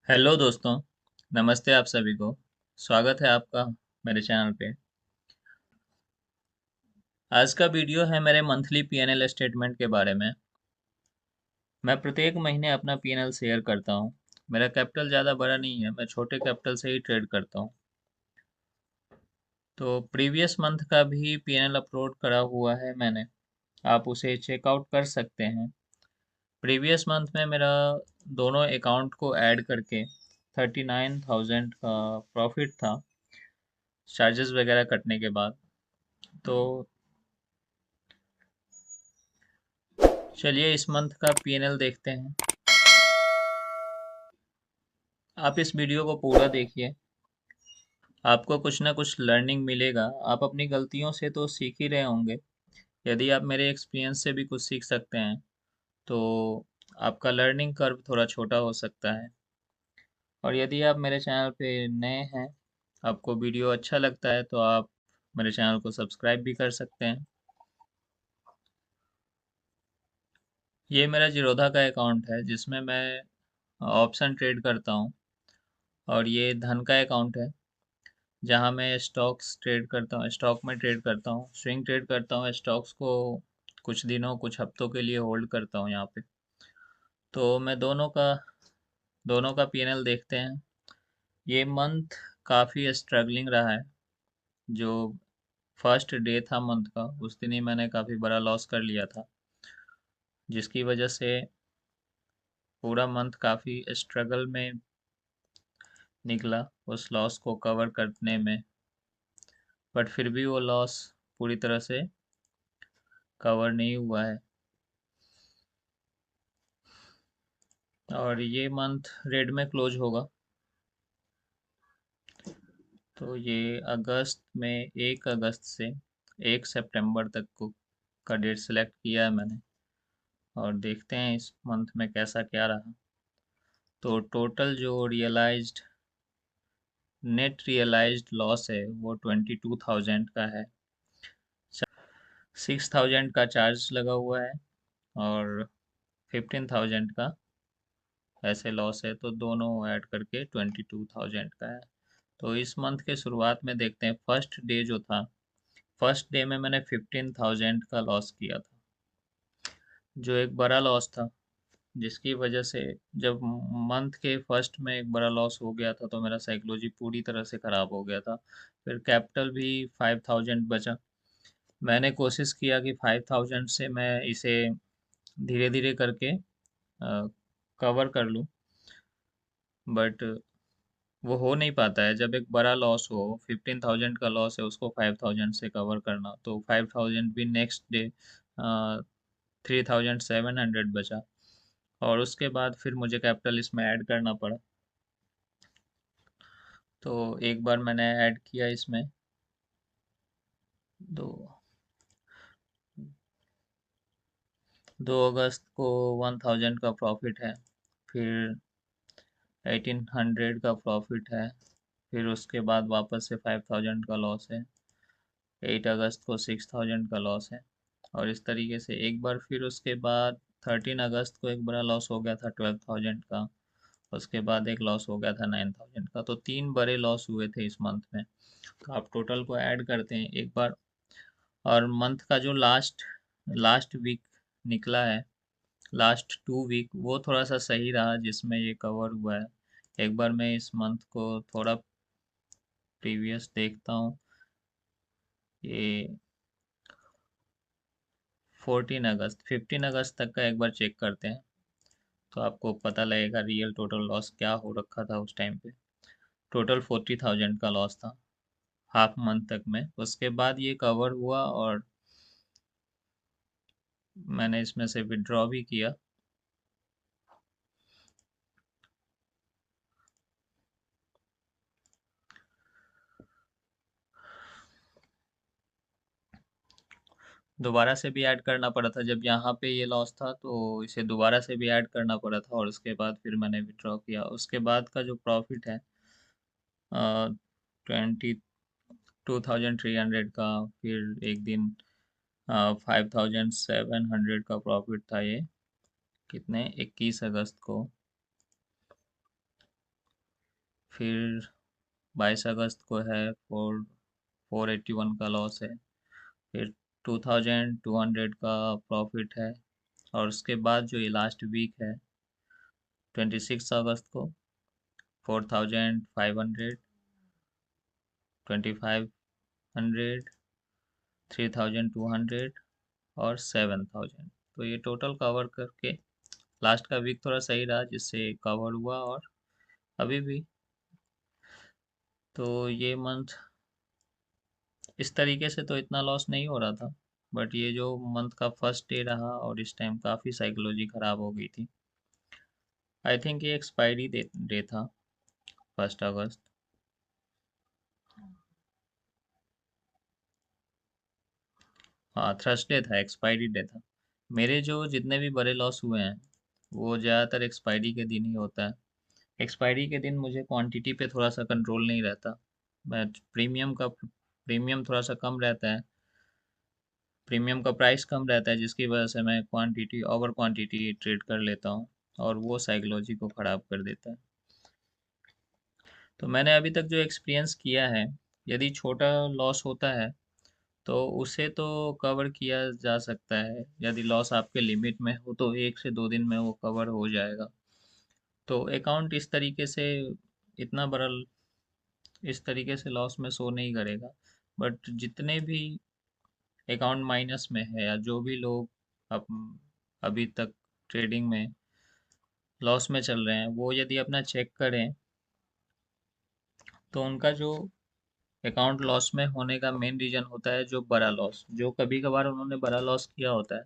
Hello दोस्तों। नमस्ते आप सभी को। स्वागत है आपका मेरे चैनल पे। आज का वीडियो है मेरे मंथली पीएनएल स्टेटमेंट के बारे में। मैं प्रत्येक महीने अपना पीएनएल शेयर करता हूँ। मेरा कैपिटल ज़्यादा बड़ा नहीं है, मैं छोटे कैपिटल से ही ट्रेड करता हूँ। तो प्रीवियस मंथ का भी पीएनएल अपलोड करा हुआ है मैंने, आप उसे चेकआउट कर सकते हैं। प्रीवियस मंथ में मेरा दोनों अकाउंट को ऐड करके 39,000 का प्रॉफिट था, चार्जेस वगैरह कटने के बाद। तो चलिए इस मंथ का पीएनएल देखते हैं। आप इस वीडियो को पूरा देखिए, आपको कुछ ना कुछ लर्निंग मिलेगा। आप अपनी गलतियों से तो सीख ही रहे होंगे। यदि आप मेरे एक्सपीरियंस से भी कुछ सीख सकते हैं तो आपका लर्निंग कर्व थोड़ा छोटा हो सकता है। और यदि आप मेरे चैनल पे नए हैं, आपको वीडियो अच्छा लगता है तो आप मेरे चैनल को सब्सक्राइब भी कर सकते हैं। ये मेरा जीरोधा का अकाउंट है जिसमें मैं ऑप्शन ट्रेड करता हूँ। और ये धन का अकाउंट है जहाँ मैं स्टॉक्स ट्रेड करता हूँ, स्टॉक में ट्रेड करता हूँ, स्विंग ट्रेड करता हूँ। स्टॉक्स को कुछ दिनों कुछ हफ्तों के लिए होल्ड करता हूँ यहाँ पे। तो मैं दोनों का पीएनएल देखते हैं। ये मंथ काफ़ी स्ट्रगलिंग रहा है। जो फर्स्ट डे था मंथ का, उस दिन ही मैंने काफ़ी बड़ा लॉस कर लिया था, जिसकी वजह से पूरा मंथ काफ़ी स्ट्रगल में निकला उस लॉस को कवर करने में। बट फिर भी वो लॉस पूरी तरह से कवर नहीं हुआ है। और ये मंथ रेड में क्लोज होगा। तो ये अगस्त में 1 अगस्त से 1 सितंबर तक को का डेट सेलेक्ट किया है मैंने। और देखते हैं इस मंथ में कैसा क्या रहा। तो टोटल जो नेट रियलाइज्ड लॉस है वो 22,000 का है। 6,000 का चार्ज लगा हुआ है और 15,000 का ऐसे लॉस है, तो दोनों ऐड करके 22,000 का है। तो इस मंथ के शुरुआत में देखते हैं, फर्स्ट डे जो था, फर्स्ट डे में मैंने 15,000 का लॉस किया था, जो एक बड़ा लॉस था। जिसकी वजह से जब मंथ के फर्स्ट में एक बड़ा लॉस हो गया था तो मेरा साइकोलॉजी पूरी तरह से ख़राब हो गया था। फिर कैपिटल भी 5,000 बचा। मैंने कोशिश किया कि 5,000 से मैं इसे धीरे धीरे करके कवर कर लूँ, बट वो हो नहीं पाता है। जब एक बड़ा लॉस हो, 15,000 का लॉस है, उसको 5,000 से कवर करना, तो 5,000 भी नेक्स्ट डे 3,700 बचा। और उसके बाद फिर मुझे कैपिटल इसमें ऐड करना पड़ा। तो एक बार मैंने ऐड किया इसमें, दो 2 अगस्त को 1,000 का प्रॉफिट है। फिर 1,800 का प्रॉफिट है। फिर उसके बाद वापस से 5,000 का लॉस है। 8 अगस्त को 6,000 का लॉस है। और इस तरीके से एक बार, फिर उसके बाद 13 अगस्त को एक बड़ा लॉस हो गया था 12,000 का। उसके बाद एक लॉस हो गया था 9,000 का। तो 3 बड़े लॉस हुए थे इस मंथ में। तो आप टोटल को ऐड करते हैं एक बार। और मंथ का जो लास्ट लास्ट वीक निकला है, लास्ट 2 वीक, वो थोड़ा सा सही रहा जिसमें ये कवर हुआ है। एक बार मैं इस मंथ को थोड़ा प्रीवियस देखता हूँ। ये 14 अगस्त 15 अगस्त तक का एक बार चेक करते हैं, तो आपको पता लगेगा रियल टोटल लॉस क्या हो रखा था उस टाइम पे। टोटल 40,000 का लॉस था हाफ मंथ तक में। उसके बाद ये कवर हुआ और मैंने इसमें से विड्रॉ भी किया। दोबारा से भी ऐड करना पड़ा था। जब यहाँ पे ये लॉस था तो इसे दोबारा से भी ऐड करना पड़ा था, और उसके बाद फिर मैंने विड्रॉ किया। उसके बाद का जो प्रॉफिट है 22,300 का। फिर एक दिन 5,700 का प्रॉफिट था ये, कितने 21 अगस्त को। फिर 22 अगस्त को है 481 का लॉस है। फिर 2200 का प्रॉफिट है। और उसके बाद जो ये लास्ट वीक है 26 अगस्त को 4500, 2500, 3200 और 7000। तो ये टोटल कवर करके लास्ट का वीक थोड़ा सही रहा जिससे कवर हुआ। और अभी भी तो ये मंथ इस तरीके से तो इतना लॉस नहीं हो रहा था, बट ये जो मंथ का फर्स्ट डे रहा और इस टाइम काफ़ी साइकोलॉजी ख़राब हो गई थी। आई थिंक ये एक्सपायरी डे था 1 अगस्त। हाँ, थर्सडे था, एक्सपायरी डे था। मेरे जो जितने भी बड़े लॉस हुए हैं वो ज़्यादातर एक्सपायरी के दिन ही होता है। एक्सपायरी के दिन मुझे क्वांटिटी पे थोड़ा सा कंट्रोल नहीं रहता। मैं प्रीमियम थोड़ा सा कम रहता है। प्रीमियम का प्राइस कम रहता है जिसकी वजह से मैं ओवर क्वांटिटी ट्रेड कर लेता हूँ। और वो साइकोलॉजी को ख़राब कर देता है। तो मैंने अभी तक जो एक्सपीरियंस किया है, यदि छोटा लॉस होता है तो उसे तो कवर किया जा सकता है। यदि लॉस आपके लिमिट में हो तो 1 से 2 दिन में वो कवर हो जाएगा। तो अकाउंट इतना बड़ा इस तरीके से लॉस में शो नहीं करेगा। बट जितने भी अकाउंट माइनस में है या जो भी लोग अप, अभी तक ट्रेडिंग में लॉस में चल रहे हैं वो यदि अपना चेक करें तो उनका जो अकाउंट लॉस में होने का मेन रीजन होता है जो बड़ा लॉस, जो कभी कभार उन्होंने बड़ा लॉस किया होता है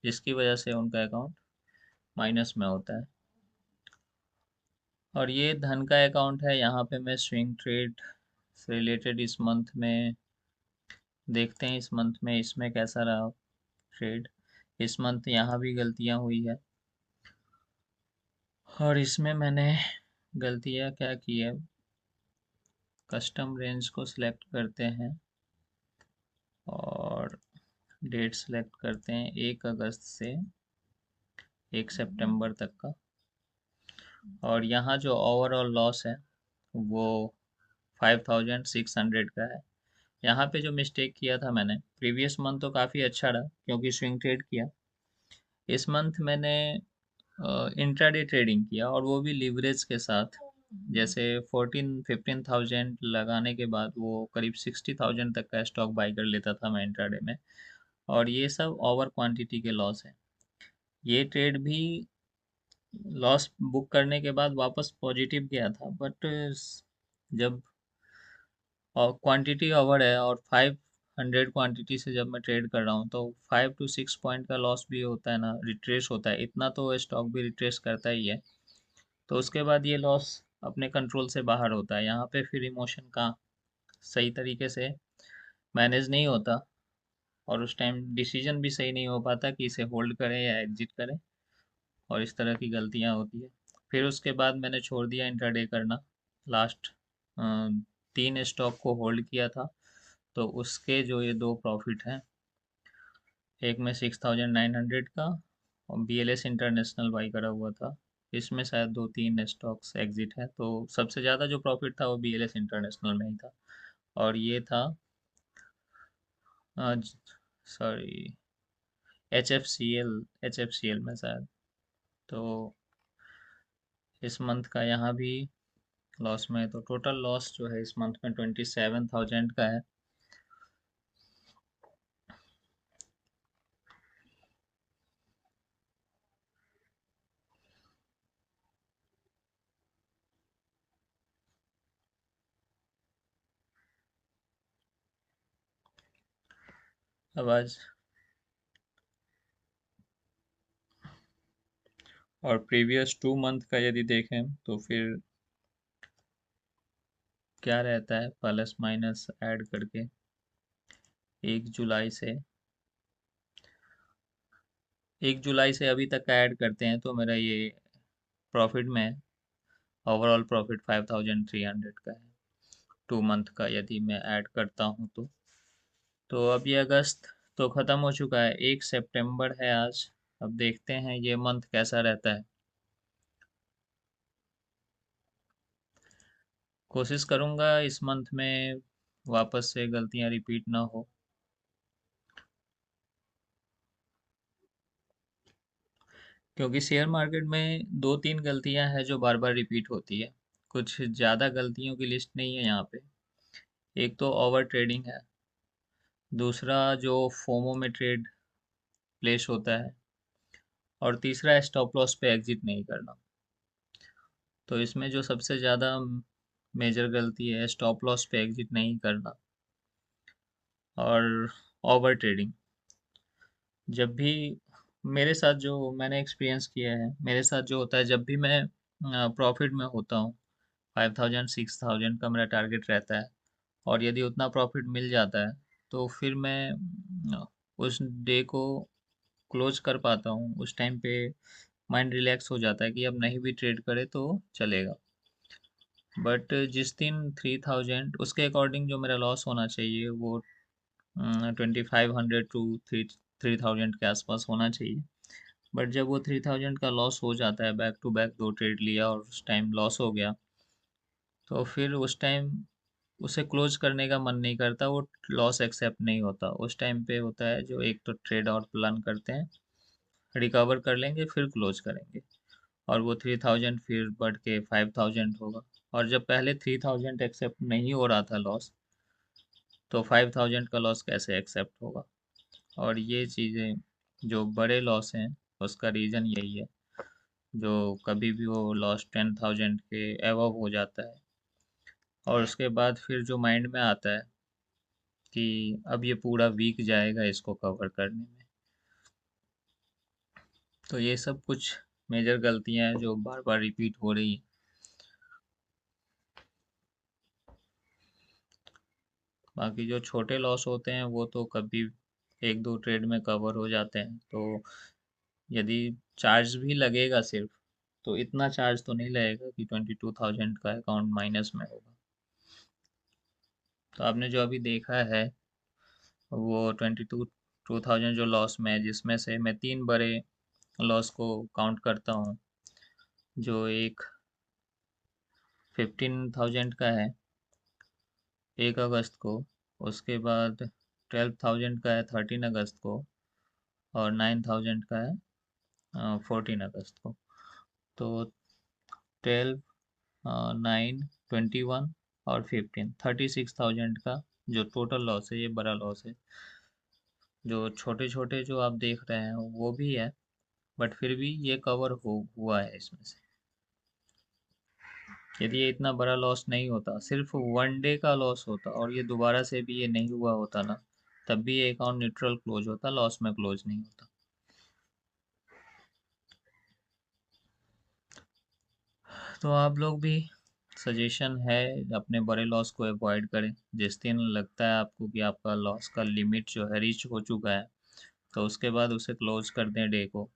जिसकी वजह से उनका अकाउंट माइनस में होता है। और ये धन का अकाउंट है। यहाँ पे मैं स्विंग ट्रेड से रिलेटेड इस मंथ में देखते हैं, इस मंथ में इसमें कैसा रहा ट्रेड। इस मंथ यहाँ भी गलतियाँ हुई है। और इसमें मैंने गलतियाँ क्या की है, कस्टम रेंज को सिलेक्ट करते हैं और डेट सेलेक्ट करते हैं 1 अगस्त से 1 सितंबर तक का। और यहाँ जो ओवरऑल लॉस है वो 5600 का है। यहाँ पे जो मिस्टेक किया था मैंने, प्रीवियस मंथ तो काफ़ी अच्छा रहा क्योंकि स्विंग ट्रेड किया। इस मंथ मैंने इंट्राडे ट्रेडिंग किया और वो भी लिवरेज के साथ। जैसे 14-15 थाउजेंड लगाने के बाद वो करीब 60,000 तक का स्टॉक बाई कर लेता था मैं इंट्राडे में। और ये सब ओवर क्वांटिटी के लॉस है। ये ट्रेड भी लॉस बुक करने के बाद वापस पॉजिटिव गया था, बट जब और क्वांटिटी ओवर है और 500 क्वांटिटी से जब मैं ट्रेड कर रहा हूँ तो 5 to 6 पॉइंट का लॉस भी होता है ना, रिट्रेस होता है। इतना तो स्टॉक भी रिट्रेस करता ही है। तो उसके बाद ये लॉस अपने कंट्रोल से बाहर होता है। यहाँ पे फिर इमोशन का सही तरीके से मैनेज नहीं होता और उस टाइम डिसीजन भी सही नहीं हो पाता कि इसे होल्ड करें या एग्जिट करें। और इस तरह की गलतियाँ होती है। फिर उसके बाद मैंने छोड़ दिया इंट्राडे करना। लास्ट 3 स्टॉक को होल्ड किया था तो उसके जो ये दो प्रॉफिट हैं, एक में 6900 का और BLS इंटरनेशनल बाई करा हुआ था। इसमें शायद 2-3 स्टॉक्स एग्जिट है, तो सबसे ज़्यादा जो प्रॉफिट था वो BLS इंटरनेशनल में ही था। और ये था सॉरी HFCL में शायद। तो इस मंथ का यहाँ भी लॉस में है, तो टोटल लॉस जो है इस मंथ में 27,000 का है। अब आज और प्रीवियस 2 मंथ का यदि देखें तो फिर क्या रहता है, प्लस माइनस ऐड करके 1 जुलाई से 1 जुलाई से अभी तक का ऐड करते हैं तो मेरा ये प्रॉफिट में ओवरऑल प्रॉफिट 5300 का है 2 मंथ का, यदि मैं ऐड करता हूँ तो अब ये अगस्त तो ख़त्म हो चुका है, 1 सितंबर है आज। अब देखते हैं ये मंथ कैसा रहता है। कोशिश करूँगा इस मंथ में वापस से गलतियाँ रिपीट ना हो। क्योंकि शेयर मार्केट में 2-3 गलतियां हैं जो बार बार रिपीट होती है। कुछ ज़्यादा गलतियों की लिस्ट नहीं है यहाँ पे। एक तो ओवर ट्रेडिंग है, दूसरा जो फोमो में ट्रेड प्लेस होता है, और तीसरा है स्टॉप लॉस पे एग्जिट नहीं करना। तो इसमें जो सबसे ज़्यादा मेजर गलती है स्टॉप लॉस पे एग्जिट नहीं करना और ओवर ट्रेडिंग। जब भी मेरे साथ जो मैंने एक्सपीरियंस किया है, मेरे साथ जो होता है जब भी मैं प्रॉफिट में होता हूँ, 5000 6000 का मेरा टारगेट रहता है, और यदि उतना प्रॉफिट मिल जाता है तो फिर मैं उस डे को क्लोज कर पाता हूँ। उस टाइम पे माइंड रिलैक्स हो जाता है कि अब नहीं भी ट्रेड करे तो चलेगा। बट जिस दिन 3000 उसके अकॉर्डिंग जो मेरा लॉस होना चाहिए वो 2500 टू 3000 के आसपास होना चाहिए। बट जब वो 3000 का लॉस हो जाता है, बैक टू बैक 2 ट्रेड लिया और उस टाइम लॉस हो गया, तो फिर उस टाइम उसे क्लोज करने का मन नहीं करता, वो लॉस एक्सेप्ट नहीं होता। उस टाइम पे होता है जो एक तो ट्रेड और प्लान करते हैं, रिकवर कर लेंगे फिर क्लोज करेंगे, और वो 3000 फिर बढ़ के 5000 होगा। और जब पहले 3000 एक्सेप्ट नहीं हो रहा था लॉस, तो 5000 का लॉस कैसे एक्सेप्ट होगा। और ये चीज़ें जो बड़े लॉस हैं उसका रीज़न यही है। जो कभी भी वो लॉस 10,000 के एवव हो जाता है, और उसके बाद फिर जो माइंड में आता है कि अब ये पूरा वीक जाएगा इसको कवर करने में। तो ये सब कुछ मेजर गलतियां हैं जो बार बार रिपीट हो रही हैं। बाकी जो छोटे लॉस होते हैं वो तो कभी 1-2 ट्रेड में कवर हो जाते हैं। तो यदि चार्ज भी लगेगा सिर्फ, तो इतना चार्ज तो नहीं लगेगा कि 22,000 का अकाउंट माइनस में होगा। तो आपने जो अभी देखा है वो 22,000 जो लॉस में है, जिसमें से मैं 3 बड़े लॉस को काउंट करता हूँ। जो एक 15,000 का है 1 अगस्त को, उसके बाद 12,000 का है 13 अगस्त को, और 9,000 का है 14 अगस्त को। तो 12, 9, 21 और 15, 36,000 का जो टोटल लॉस है, ये बड़ा लॉस है। जो छोटे छोटे जो आप देख रहे हैं वो भी है, बट फिर भी ये कवर हो हुआ है इसमें से। यदि ये इतना बड़ा लॉस नहीं होता, सिर्फ 1 डे का लॉस होता, और ये दोबारा से भी ये नहीं हुआ होता ना, तब भी ये अकाउंट न्यूट्रल क्लोज होता, लॉस में क्लोज नहीं होता। तो आप लोग भी, सजेशन है, अपने बड़े लॉस को अवॉइड करें। जिस दिन लगता है आपको कि आपका लॉस का लिमिट जो है रीच हो चुका है, तो उसके बाद उसे क्लोज कर दें डे को।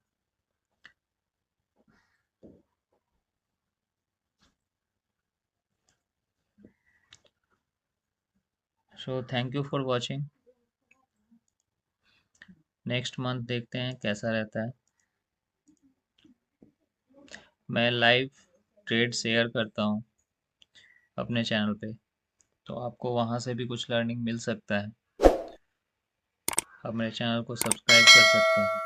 So thank you for watching. Next month देखते हैं कैसा रहता है। मैं लाइव ट्रेड शेयर करता हूँ अपने चैनल पे, तो आपको वहाँ से भी कुछ लर्निंग मिल सकता है। आप मेरे चैनल को सब्सक्राइब कर सकते हैं।